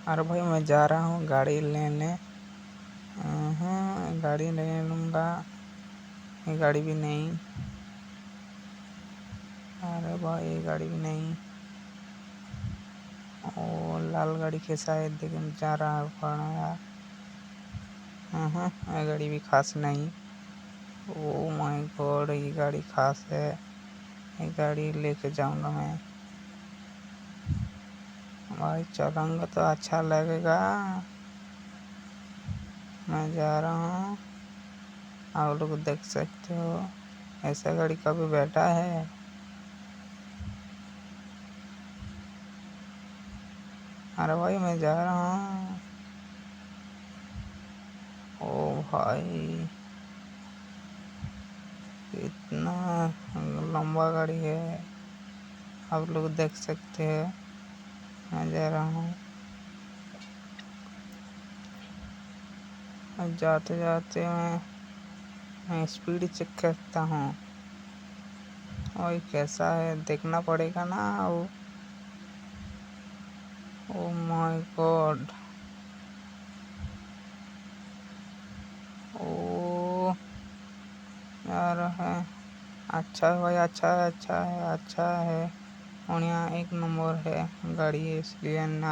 अरे भाई मैं जा रहा हूँ गाड़ी लेने। गाड़ी ले लूँगा। ये गाड़ी भी नहीं। अरे भाई ये गाड़ी भी नहीं। ओ लाल गाड़ी के शायद देखने जा रहा है पड़ा यार। ये गाड़ी भी खास नहीं। ओ माय गॉड ये गाड़ी खास है। ये गाड़ी लेके जाऊंगा मैं। भाई चलाऊंगा तो अच्छा लगेगा। मैं जा रहा हूँ। आप लोग देख सकते हो ऐसा गाड़ी कभी बैठा है। अरे भाई मैं जा रहा हूँ। ओ भाई इतना लंबा गाड़ी है। आप लोग देख सकते हैं। मैं जा रहा हूँ। जाते जाते मैं स्पीड चेक करता हूँ। और कैसा है देखना पड़ेगा ना। Oh my God. ओ यार है। अच्छा है भाई अच्छा है। बढ़िया एक नंबर है गाड़ी इसलिए ना।